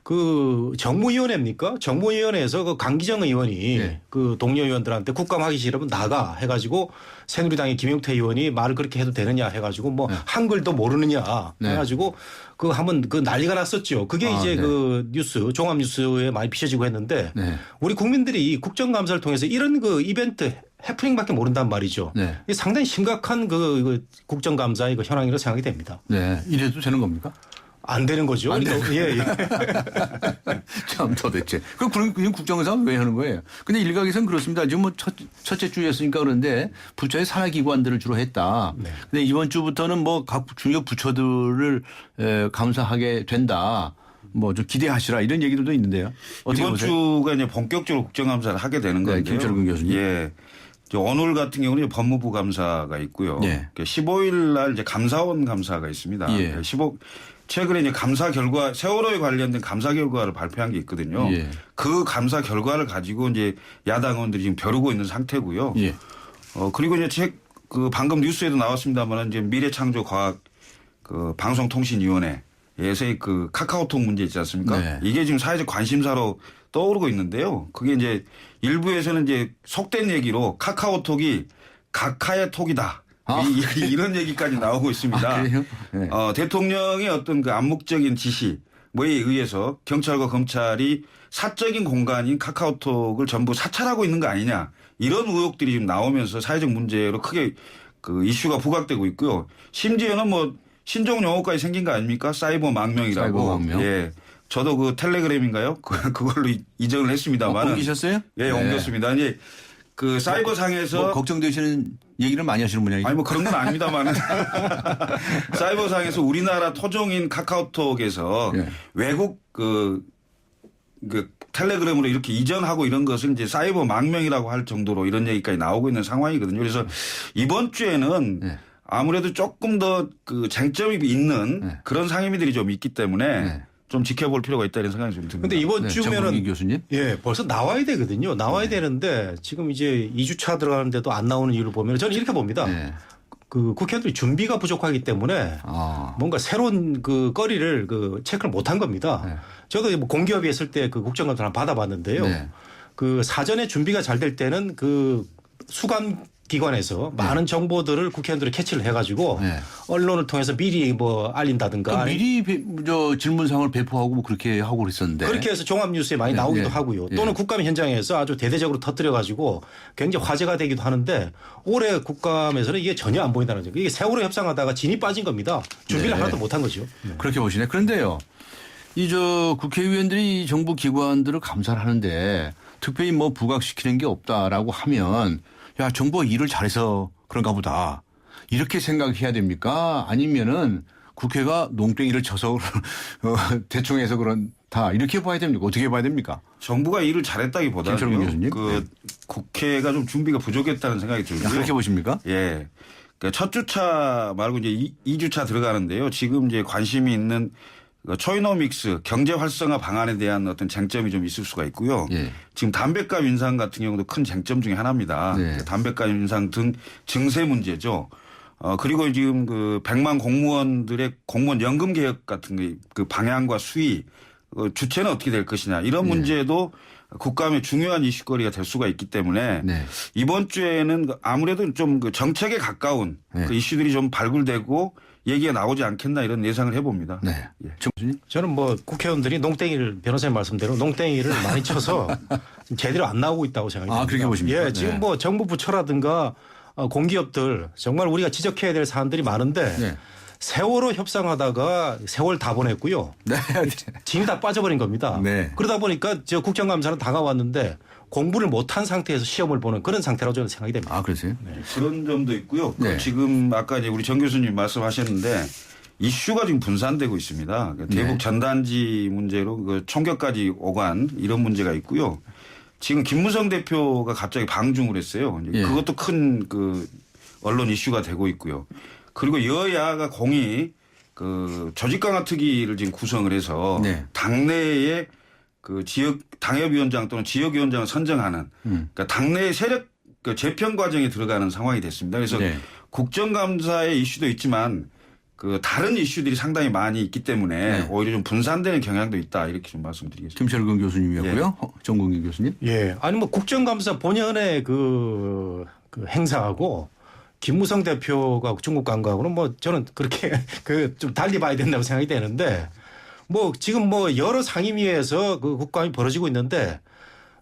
그 정무위원회입니까? 정무위원회에서 그 강기정 의원이 그 동료 의원들한테 국감하기 싫으면 나가 해가지고 새누리당의 김용태 의원이 말을 그렇게 해도 되느냐 해가지고 뭐 한글도 모르느냐 해가지고 그 한번 그 난리가 났었죠. 그게 이제 그 뉴스 종합뉴스에 많이 비춰지고 했는데 우리 국민들이 이 국정감사를 통해서 이런 그 이벤트 해프닝밖에 모른단 말이죠. 이게 상당히 심각한 그 국정감사의 그 현황이라고 생각이 됩니다. 이래도 되는 겁니까? 안 되는 거죠. 안 되는 참 도대체. 그럼 국정감사 왜 하는 거예요? 근데 일각에서는 그렇습니다. 지금 뭐 첫째 주였으니까 그런데 부처의 산하기관들을 주로 했다. 근데 이번 주부터는 뭐 각 중요 부처들을 감사하게 된다. 뭐 좀 기대하시라 이런 얘기들도 있는데요. 이번 보세요? 주가 이제 본격적으로 국정감사를 하게 되는 건데요. 김철근 교수님. 오늘 같은 경우는 법무부 감사가 있고요. 15일 날 이제 감사원 감사가 있습니다. 최근에 이제 감사 결과 세월호에 관련된 감사 결과를 발표한 게 있거든요. 그 감사 결과를 가지고 이제 야당 의원들이 지금 벼르고 있는 상태고요. 그리고 이제 그 방금 뉴스에도 나왔습니다만 이제 미래창조과학 그 방송통신위원회에서의 그 카카오톡 문제 있지 않습니까? 이게 지금 사회적 관심사로 떠오르고 있는데요. 그게 이제 일부에서는 이제 속된 얘기로 카카오톡이 각하의 톡이다. 이런 얘기까지 나오고 있습니다. 대통령의 어떤 그 암묵적인 지시 뭐에 의해서 경찰과 검찰이 사적인 공간인 카카오톡을 전부 사찰하고 있는 거 아니냐 이런 의혹들이 지금 나오면서 사회적 문제로 크게 그 이슈가 부각되고 있고요. 심지어는 뭐 신종 용어까지 생긴 거 아닙니까? 사이버 망명이라고. 사이버 망명. 저도 그 텔레그램인가요? 그걸로 이전을 했습니다만. 옮기셨어요? 옮겼습니다. 이제 그 사이버 상에서 뭐 걱정되시는 얘기를 많이 하시는 분이에요. 아니 뭐 그런 건 아닙니다만 사이버 상에서 우리나라 토종인 카카오톡에서 외국 그 텔레그램으로 이렇게 이전하고 이런 것을 이제 사이버 망명이라고 할 정도로 이런 얘기까지 나오고 있는 상황이거든요. 그래서 이번 주에는 아무래도 조금 더 그 쟁점이 있는 그런 상임위들이 좀 있기 때문에 좀 지켜볼 필요가 있다 이런 생각이 좀 듭니다. 근데 이번 주면은 교수님? 벌써 나와야 되거든요. 나와야 되는데 지금 이제 2주차 들어가는데도 안 나오는 이유를 보면 저는 이렇게 봅니다. 그 국회의원들이 준비가 부족하기 때문에 뭔가 새로운 그 거리를 그 체크를 못한 겁니다. 저도 뭐 공기업이 했을 때 그 국정감사를 받아봤는데요. 그 사전에 준비가 잘 될 때는 그 수감 기관에서 많은 정보들을 국회의원들이 캐치를 해가지고 언론을 통해서 미리 뭐 알린다든가. 미리 질문상을 배포하고 뭐 그렇게 하고 그랬었는데. 그렇게 해서 종합뉴스에 많이 나오기도 하고요. 또는 국감 현장에서 아주 대대적으로 터뜨려가지고 굉장히 화제가 되기도 하는데 올해 국감에서는 이게 전혀 안 보인다는 거죠. 이게 세월호 협상하다가 진이 빠진 겁니다. 준비를 하나도 못한 거죠. 그렇게 보시네. 그런데요. 국회의원들이 정부 기관들을 감사를 하는데 특별히 뭐 부각시키는 게 없다라고 하면 야, 정부가 일을 잘해서 그런가 보다. 이렇게 생각해야 됩니까? 아니면은 국회가 농땡이를 쳐서 대충 해서 그런다. 이렇게 봐야 됩니까? 어떻게 봐야 됩니까? 정부가 일을 잘했다기보다는 국회가 좀 준비가 부족했다는 생각이 들고요. 그렇게 보십니까? 예. 그러니까 첫 주차 말고 이제 2주차 들어가는데요. 지금 이제 관심이 있는 초이노믹스 경제 활성화 방안에 대한 어떤 쟁점이 좀 있을 수가 있고요. 지금 담배값 인상 같은 경우도 큰 쟁점 중에 하나입니다. 담배값 인상 등 증세 문제죠. 그리고 지금 그 100만 공무원들의 공무원 연금 개혁 같은 그 방향과 수위 주체는 어떻게 될 것이냐 이런 문제도 국감의 중요한 이슈거리가 될 수가 있기 때문에 이번 주에는 아무래도 좀 그 정책에 가까운 그 이슈들이 좀 발굴되고 얘기가 나오지 않겠나 이런 예상을 해봅니다. 저는 뭐 국회의원들이 농땡이를 변호사님 말씀대로 농땡이를 많이 쳐서 제대로 안 나오고 있다고 생각합니다. 그렇게 보십니까? 예, 지금 뭐 정부 부처라든가 공기업들 정말 우리가 지적해야 될 사안들이 많은데 세월호 협상하다가 세월 다 보냈고요. 진이 다 빠져버린 겁니다. 그러다 보니까 저 국정감사는 다가왔는데 공부를 못한 상태에서 시험을 보는 그런 상태라고 저는 생각이 됩니다. 그러세요? 그런 점도 있고요. 지금 아까 이제 우리 정 교수님 말씀하셨는데 이슈가 지금 분산되고 있습니다. 대북 전단지 문제로 그 총격까지 오간 이런 문제가 있고요. 지금 김무성 대표가 갑자기 방중을 했어요. 그것도 큰 그 언론 이슈가 되고 있고요. 그리고 여야가 공히 그 조직 강화 특위를 지금 구성을 해서 당내에 그 지역 당협위원장 또는 지역위원장을 선정하는 그러니까 당내 세력 그 재편 과정에 들어가는 상황이 됐습니다. 그래서 국정감사의 이슈도 있지만 그 다른 이슈들이 상당히 많이 있기 때문에 오히려 좀 분산되는 경향도 있다 이렇게 좀 말씀드리겠습니다. 김철근 교수님이었고요. 정국인 교수님. 아니 뭐 국정감사 본연의 그 행사하고 김무성 대표가 중국 간 거하고는 뭐 저는 그렇게 그 좀 달리 봐야 된다고 생각이 되는데 뭐 지금 뭐 여러 상임위에서 그 국감이 벌어지고 있는데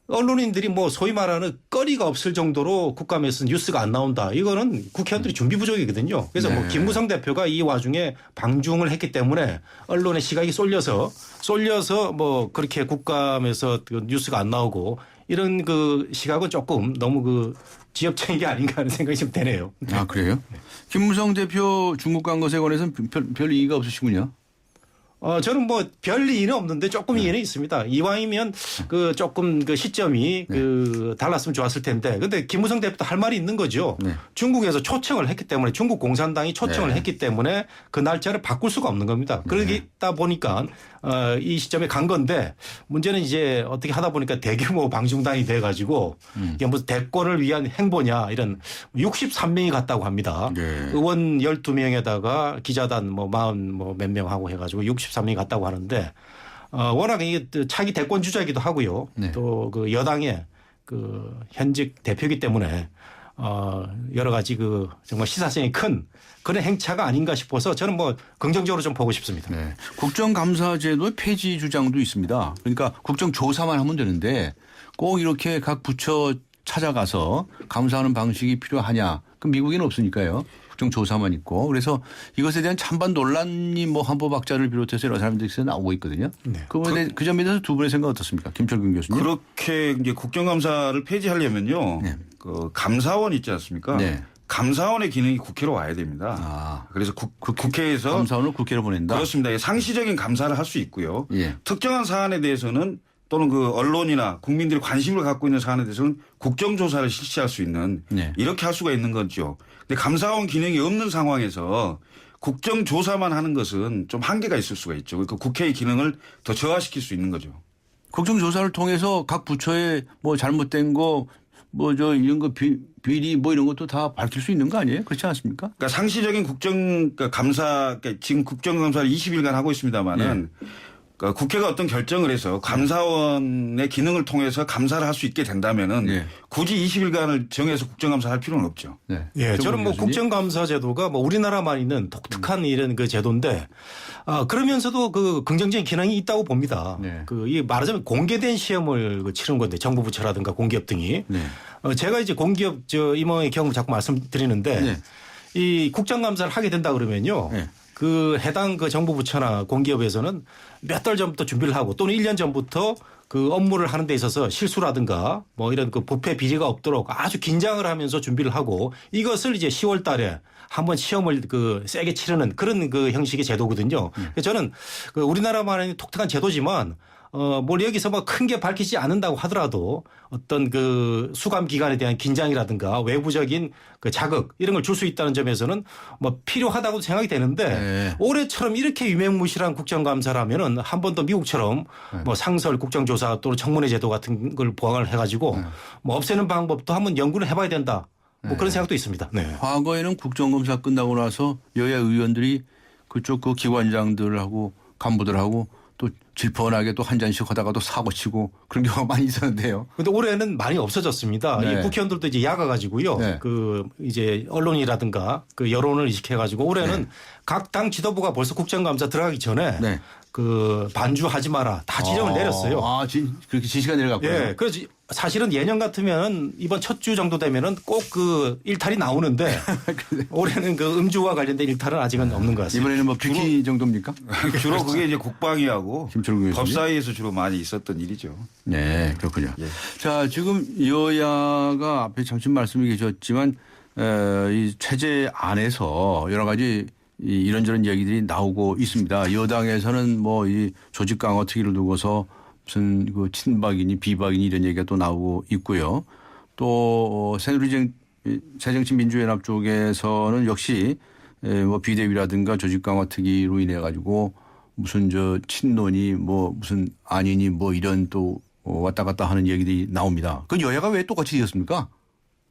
언론인들이 뭐 소위 말하는 거리가 없을 정도로 국감에서 뉴스가 안 나온다. 이거는 국회의원들이 준비 부족이거든요. 그래서 뭐 김무성 대표가 이 와중에 방중을 했기 때문에 언론의 시각이 쏠려서 뭐 그렇게 국감에서 그 뉴스가 안 나오고 이런 그 시각은 조금 너무 그 지엽적인 게 아닌가 하는 생각이 좀 되네요. 그래요? 김무성 대표 중국 간 것에 관해서는 별 이의가 없으시군요. 저는 뭐 별 이의는 없는데 조금 이의는 있습니다. 이왕이면 그 조금 그 시점이 그 달랐으면 좋았을 텐데. 근데 김무성 대표도 할 말이 있는 거죠. 중국에서 초청을 했기 때문에 중국 공산당이 초청을 했기 때문에 그 날짜를 바꿀 수가 없는 겁니다. 그러다 보니까 이 시점에 간 건데 문제는 이제 어떻게 하다 보니까 대규모 방중단이 돼 가지고 이게 무슨 대권을 위한 행보냐 이런 63명이 갔다고 합니다. 의원 12명에다가 기자단 뭐 40 뭐 몇 명 하고 해가지고 63명이 갔다고 하는데 워낙 이게 차기 대권 주자이기도 하고요. 또 그 여당의 그 현직 대표이기 때문에 여러 가지 그 정말 시사성이 큰 그런 행차가 아닌가 싶어서 저는 뭐 긍정적으로 좀 보고 싶습니다. 국정감사제도 폐지 주장도 있습니다. 그러니까 국정조사만 하면 되는데 꼭 이렇게 각 부처 찾아가서 감사하는 방식이 필요하냐. 그럼 미국에는 없으니까요. 국정조사만 있고. 그래서 이것에 대한 찬반 논란이 뭐 한보박자를 비롯해서 여러 사람들이 나오고 있거든요. 그 점에 대해서 두 분의 생각 어떻습니까? 김철근 교수님. 그렇게 이제 국정감사를 폐지하려면요. 그 감사원 있지 않습니까? 감사원의 기능이 국회로 와야 됩니다. 그래서 국회에서 감사원을 국회로 보낸다. 그렇습니다. 상시적인 감사를 할 수 있고요. 특정한 사안에 대해서는 또는 그 언론이나 국민들이 관심을 갖고 있는 사안에 대해서는 국정조사를 실시할 수 있는 이렇게 할 수가 있는 거죠. 근데 감사원 기능이 없는 상황에서 국정조사만 하는 것은 좀 한계가 있을 수가 있죠. 그러니까 국회의 기능을 더 저하시킬 수 있는 거죠. 국정조사를 통해서 각 부처에 뭐 잘못된 거 뭐 이런 거 비리 뭐 이런 것도 다 밝힐 수 있는 거 아니에요? 그렇지 않습니까? 그러니까 상시적인 감사, 그러니까 지금 국정감사를 20일간 하고 있습니다만은 그러니까 국회가 어떤 결정을 해서 감사원의 기능을 통해서 감사를 할 수 있게 된다면은 굳이 20일간을 정해서 국정감사할 필요는 없죠. 네. 예, 저는 뭐 국정감사 제도가 뭐 우리나라만 있는 독특한 이런 그 제도인데 그러면서도 그 긍정적인 기능이 있다고 봅니다. 이 말하자면 공개된 시험을 치른 건데 정부 부처라든가 공기업 등이 제가 이제 공기업 임원의 경우 자꾸 말씀드리는데 이 국정감사를 하게 된다 그러면요. 그 해당 그 정부 부처나 공기업에서는 몇 달 전부터 준비를 하고 또는 1년 전부터 그 업무를 하는 데 있어서 실수라든가 뭐 이런 그 부패 비리가 없도록 아주 긴장을 하면서 준비를 하고 이것을 이제 10월 달에 한번 시험을 그 세게 치르는 그런 그 형식의 제도거든요. 그래서 저는 그 우리나라만의 독특한 제도지만 뭘 여기서 뭐 큰 게 밝히지 않는다고 하더라도 어떤 그 수감 기간에 대한 긴장이라든가 외부적인 그 자극 이런 걸 줄 수 있다는 점에서는 뭐 필요하다고 생각이 되는데 올해처럼 이렇게 유명무실한 국정감사라면은 한 번 더 미국처럼 뭐 상설 국정조사 또는 청문회 제도 같은 걸 보완을 해가지고 뭐 없애는 방법도 한번 연구를 해봐야 된다. 뭐 그런 생각도 있습니다. 네. 과거에는 국정감사 끝나고 나서 여야 의원들이 그쪽 그 기관장들하고 간부들하고 또 질펀하게 또 한 잔씩 하다가 또 사고 치고 그런 경우가 많이 있었는데요. 그런데 올해는 많이 없어졌습니다. 이 국회의원들도 이제 야가 가지고요. 그 이제 언론이라든가 그 여론을 이식해 가지고 올해는 각 당 지도부가 벌써 국정감사 들어가기 전에 그 반주하지 마라 다 지령을 내렸어요. 그렇게 지시가 내려갔고요. 예. 그래서 사실은 예년 같으면 이번 첫 주 정도 되면은 꼭 그 일탈이 나오는데 올해는 그 음주와 관련된 일탈은 아직은 없는 것 같습니다. 이번에는 뭐 뷰티 정도입니까? 주로 그게 이제 국방위하고 법 사이에서 주로 많이 있었던 일이죠. 네, 그렇군요. 자, 지금 여야가 앞에 잠시 말씀이 계셨지만 이 체제 안에서 여러 가지 이런저런 얘기들이 나오고 있습니다. 여당에서는 뭐 이 조직 강화 특위를 두고서 무슨 그 친박이니 비박이니 이런 얘기가 또 나오고 있고요. 또 새정치민주연합 쪽에서는 역시 뭐 비대위라든가 조직 강화 특위로 인해 가지고 무슨 저 친노니 뭐 무슨 아니니 뭐 이런 또 왔다 갔다 하는 얘기들이 나옵니다. 그 여야가 왜 똑같이 되었습니까?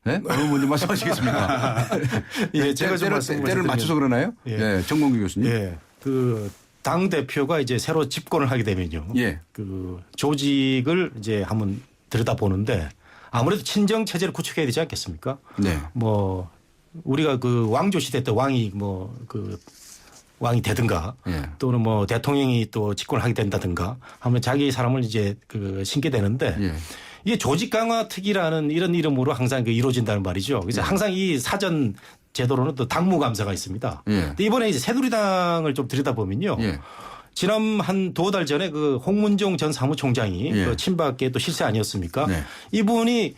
네? 그럼 먼저 말씀하시겠습니까? 예, 제가 좀 때를 맞춰서 그러나요? 예, 정몽규 교수님. 예, 그 당 대표가 이제 새로 집권을 하게 되면요. 그 조직을 이제 한번 들여다 보는데 아무래도 친정 체제를 구축해야 되지 않겠습니까? 뭐 우리가 그 왕조 시대 때 왕이 뭐 그 왕이 되든가 또는 뭐 대통령이 또 집권을 하게 된다든가 하면 자기 사람을 이제 그 신게 되는데 이게 조직 강화 특위라는 이런 이름으로 항상 그 이루어진다는 말이죠. 그래서 항상 이 사전 제도로는 또 당무감사가 있습니다. 근데 이번에 이제 새누리당을 좀 들여다보면요. 지난 한 2달 전에 그 홍문종 전 사무총장이 그 친박계 또 실세 아니었습니까? 이분이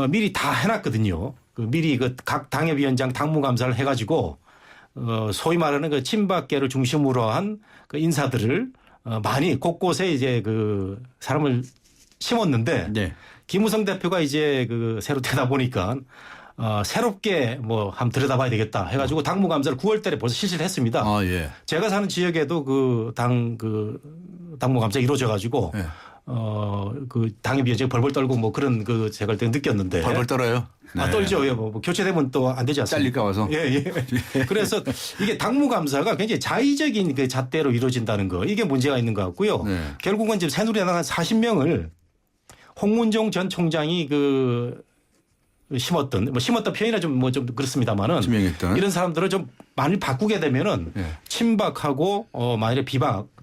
미리 다 해놨거든요. 그 미리 그 각 당협위원장 당무감사를 해가지고 소위 말하는 그 친박계를 중심으로 한 그 인사들을 많이 곳곳에 이제 그 사람을 심었는데 김무성 대표가 이제 그 새로 되다 보니까 새롭게 뭐 한번 들여다봐야 되겠다 해가지고 당무감사를 9월 달에 벌써 실시를 했습니다. 제가 사는 지역에도 그 당무감사 이루어져가지고 그 당협위원장이 벌벌 떨고 뭐 그런 그 제가 할 때 느꼈는데. 벌벌 떨어요? 떨죠. 뭐 교체되면 또 안 되지 않습니까? 잘릴까 봐서. 예. 그래서 이게 당무감사가 굉장히 자의적인 그 잣대로 이루어진다는 거 이게 문제가 있는 것 같고요. 결국은 지금 새누리당 한 40명을 홍문종 전 총장이 그 심었던 표현이 좀 그렇습니다만은 이런 사람들을 좀 많이 바꾸게 되면은 친박하고 만일에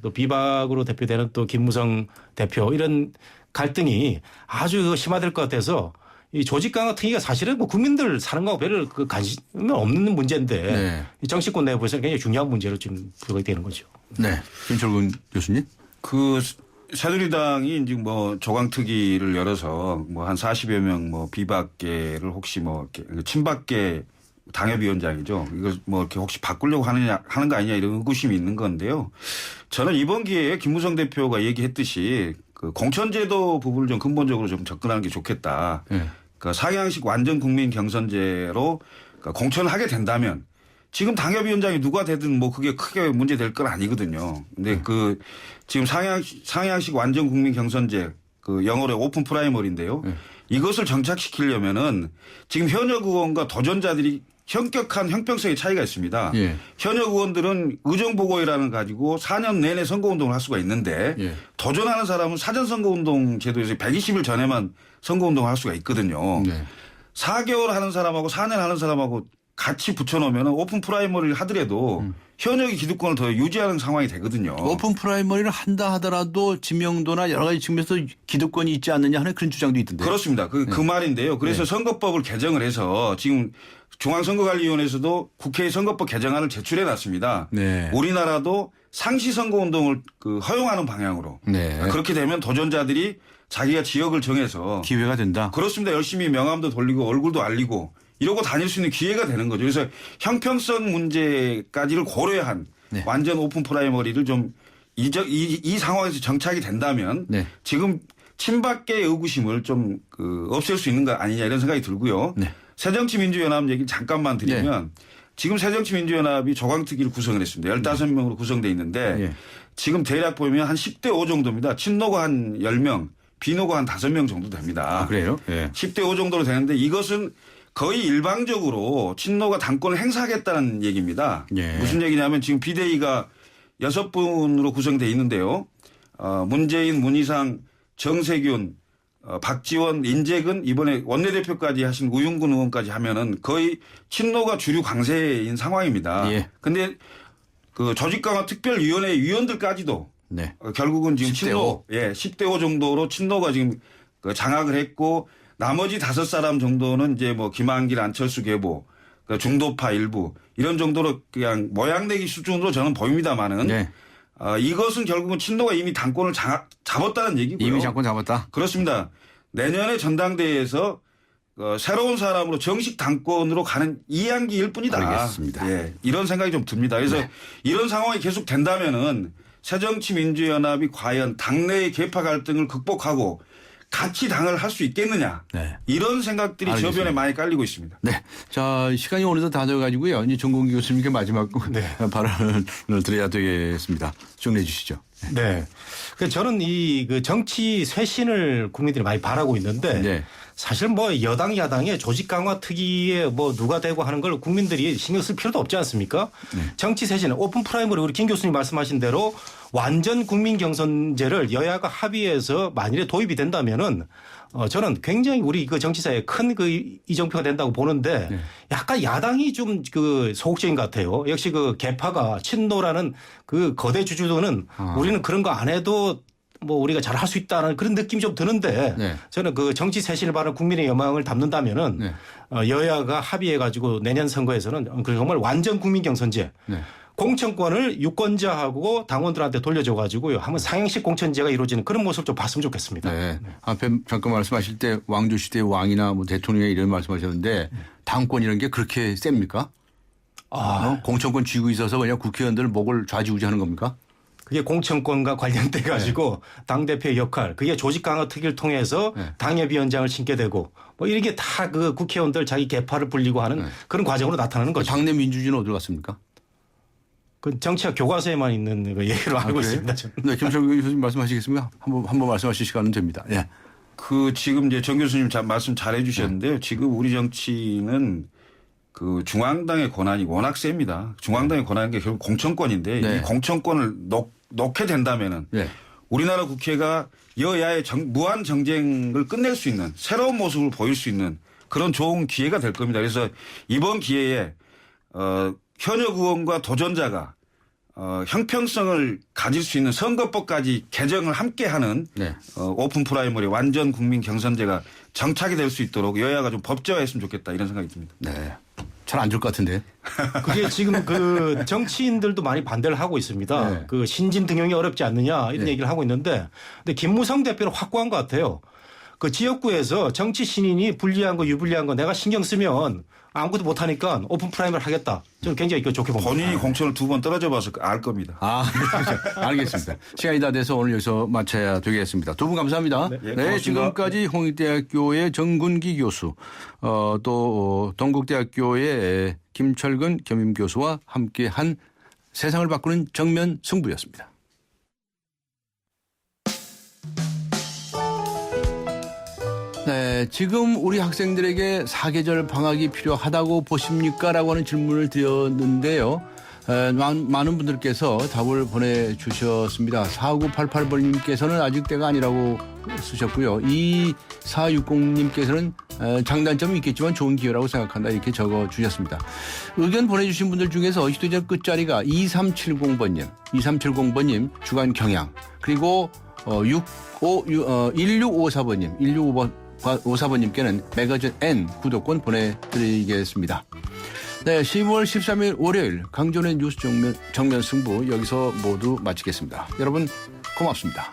또 비박으로 대표되는 또 김무성 대표 이런 갈등이 아주 심화될 것 같아서 이 조직 강화 특위가 사실은 뭐 국민들 사는 거하고 별 그 관심은 없는 문제인데 이 정치권 내부에서는 굉장히 중요한 문제로 지금 그렇게 되는 거죠. 네, 김철근 교수님. 그 새누리당이 지금 뭐 조강특위를 열어서 뭐 한 40여 명 뭐 비박계를 혹시 뭐 친박계 당협위원장이죠. 이걸 뭐 이렇게 혹시 바꾸려고 하는 거 아니냐 이런 의구심이 있는 건데요. 저는 이번 기회에 김무성 대표가 얘기했듯이 그 공천제도 부분을 좀 근본적으로 좀 접근하는 게 좋겠다. 그러니까 상향식 완전 국민 경선제로 그러니까 공천을 하게 된다면 지금 당협위원장이 누가 되든 뭐 그게 크게 문제 될 건 아니거든요. 근데 그 지금 상향식 완전 국민 경선제 그 영어로 오픈 프라이머리인데요. 이것을 정착시키려면은 지금 현역 의원과 도전자들이 현격한 형평성의 차이가 있습니다. 예. 현역 의원들은 의정보고회라는 가지고 4년 내내 선거운동을 할 수가 있는데 예. 도전하는 사람은 사전선거운동 제도에서 120일 전에만 선거운동을 할 수가 있거든요. 네. 4개월 하는 사람하고 4년 하는 사람하고 같이 붙여놓으면 오픈 프라이머리를 하더라도 현역이 기득권을 더 유지하는 상황이 되거든요. 오픈 프라이머리를 한다 하더라도 지명도나 여러 가지 측면에서 기득권이 있지 않느냐 하는 그런 주장도 있던데요. 그렇습니다. 그 말인데요. 그래서 네. 선거법을 개정을 해서 지금 중앙선거관리위원회에서도 국회에 선거법 개정안을 제출해 놨습니다. 네. 우리나라도 상시 선거운동을 허용하는 방향으로. 네. 그렇게 되면 도전자들이 자기가 지역을 정해서 기회가 된다. 그렇습니다. 열심히 명함도 돌리고 얼굴도 알리고 이러고 다닐 수 있는 기회가 되는 거죠. 그래서 형평성 문제까지를 고려한 네. 완전 오픈 프라이머리를 좀 이 상황에서 정착이 된다면 네. 지금 친박계 의구심을 좀 없앨 수 있는 거 아니냐 이런 생각이 들고요. 네. 새정치민주연합 얘기 잠깐만 드리면 지금 새정치민주연합이 조강특위를 구성을 했습니다. 15명으로 구성되어 있는데 네. 지금 대략 보면 한 10대 5 정도입니다. 친노가 한 10명, 비노가 한 5명 정도 됩니다. 아, 그래요? 네. 10대 5 정도로 되는데 이것은 거의 일방적으로 친노가 당권을 행사하겠다는 얘기입니다. 예. 무슨 얘기냐면 지금 비대위가 6분으로 구성되어 있는데요. 문재인, 문희상, 정세균, 박지원, 인재근 이번에 원내대표까지 하신 우윤근 의원까지 하면은 거의 친노가 주류 강세인 상황입니다. 예. 근데 그 조직강화 특별위원회 위원들까지도 네. 결국은 지금 10대 친노, 10대 5 정도로 친노가 지금 장악을 했고 나머지 5사람 정도는 이제 뭐 김한길, 안철수 계보, 중도파 일부 이런 정도로 그냥 모양내기 수준으로 저는 보입니다만은 네. 이것은 결국은 친노가 이미 당권을 잡았다는 얘기고요. 이미 당권 잡았다. 그렇습니다. 내년에 전당대회에서 새로운 사람으로 정식 당권으로 가는 이양기일 뿐이다. 알겠습니다. 예, 이런 생각이 좀 듭니다. 그래서 이런 상황이 계속 된다면은 새정치민주연합이 과연 당내의 계파 갈등을 극복하고 같이 당을 할 수 있겠느냐. 네. 이런 생각들이 알겠습니다. 저변에 많이 깔리고 있습니다. 네. 자, 시간이 어느덧 다 돼가지고요. 이제 정공기 교수님께 마지막 발언을 드려야 되겠습니다. 정리해 주시죠. 네. 저는 그 정치 쇄신을 국민들이 많이 바라고 있는데 네. 사실 뭐 여당 야당의 조직 강화 특위에 뭐 누가 되고 하는 걸 국민들이 신경 쓸 필요도 없지 않습니까? 네. 정치 쇄신 오픈 프라이머리 우리 김 교수님 말씀하신 대로 완전 국민 경선제를 여야가 합의해서 만일에 도입이 된다면은 저는 굉장히 우리 그 정치사에 큰 이정표가 된다고 보는데 네. 약간 야당이 좀 소극적인 것 같아요. 역시 개파가 친노라는 거대 주주도는 우리는 그런 거 안 해도 뭐 우리가 잘 할 수 있다는 그런 느낌이 좀 드는데 네. 저는 정치 쇄신을 바라는 국민의 여망을 담는다면은 네. 여야가 합의해 가지고 내년 선거에서는 정말 완전 국민 경선제 네. 공천권을 유권자하고 당원들한테 돌려줘 가지고요. 한번 상향식 공천제가 이루어지는 그런 모습을 좀 봤으면 좋겠습니다. 네. 앞에 잠깐 말씀하실 때 왕조 시대의 왕이나 뭐 대통령이 이런 말씀하셨는데 당권 이런 게 그렇게 셉니까? 공천권 쥐고 있어서 그냥 국회의원들 목을 좌지우지하는 겁니까? 그게 공천권과 관련돼 가지고 당대표의 역할 그게 조직 강화 특위를 통해서 당협위원장을 신게 되고 뭐 이게 다 국회의원들 자기 개파를 불리고 하는 그런 과정으로 나타나는 거죠. 당내 민주주의는 어디로 갔습니까? 그 정치학 교과서에만 있는 얘기로 알고 있습니다. 저는. 네, 김철근 교수님 말씀하시겠습니까? 한번 말씀하실 시간은 됩니다. 예. 지금 이제 정 교수님 말씀 잘 해주셨는데요. 지금 우리 정치는 중앙당의 권한이 워낙 셉니다. 중앙당의 권한인 게 결국 공천권인데 이 공천권을 놓게 된다면은 우리나라 국회가 여야의 무한 정쟁을 끝낼 수 있는 새로운 모습을 보일 수 있는 그런 좋은 기회가 될 겁니다. 그래서 이번 기회에 현역 의원과 도전자가 형평성을 가질 수 있는 선거법까지 개정을 함께하는 오픈 프라이머리 완전 국민 경선제가 정착이 될 수 있도록 여야가 좀 법제화했으면 좋겠다 이런 생각이 듭니다. 네. 잘 안 줄 것 같은데. 그게 지금 정치인들도 많이 반대를 하고 있습니다. 네. 신진 등용이 어렵지 않느냐 이런 얘기를 하고 있는데 근데 김무성 대표는 확고한 것 같아요. 지역구에서 정치 신인이 불리한 거 유불리한 거 내가 신경 쓰면 아무것도 못하니까 오픈 프라이머를 하겠다. 저는 굉장히 좋게 봅니다. 본인이 공천을 2번 떨어져 봐서 알 겁니다. 알겠습니다. 시간이 다 돼서 오늘 여기서 마쳐야 되겠습니다. 두 분 감사합니다. 네, 지금까지 홍익대학교의 정군기 교수 또 동국대학교의 김철근 겸임교수와 함께한 세상을 바꾸는 정면 승부였습니다. 네, 네, 지금 우리 학생들에게 사계절 방학이 필요하다고 보십니까? 라고 하는 질문을 드렸는데요. 많은 분들께서 답을 보내주셨습니다. 4988번님께서는 아직 때가 아니라고 쓰셨고요. 2460님께서는 장단점이 있겠지만 좋은 기회라고 생각한다 이렇게 적어주셨습니다. 의견 보내주신 분들 중에서 휴대전 끝자리가 2370번님 주간 경향 그리고 1654번님께는 매거진 N 구독권 보내드리겠습니다. 네, 10월 13일 월요일 강존의 뉴스 정면 승부 여기서 모두 마치겠습니다. 여러분 고맙습니다.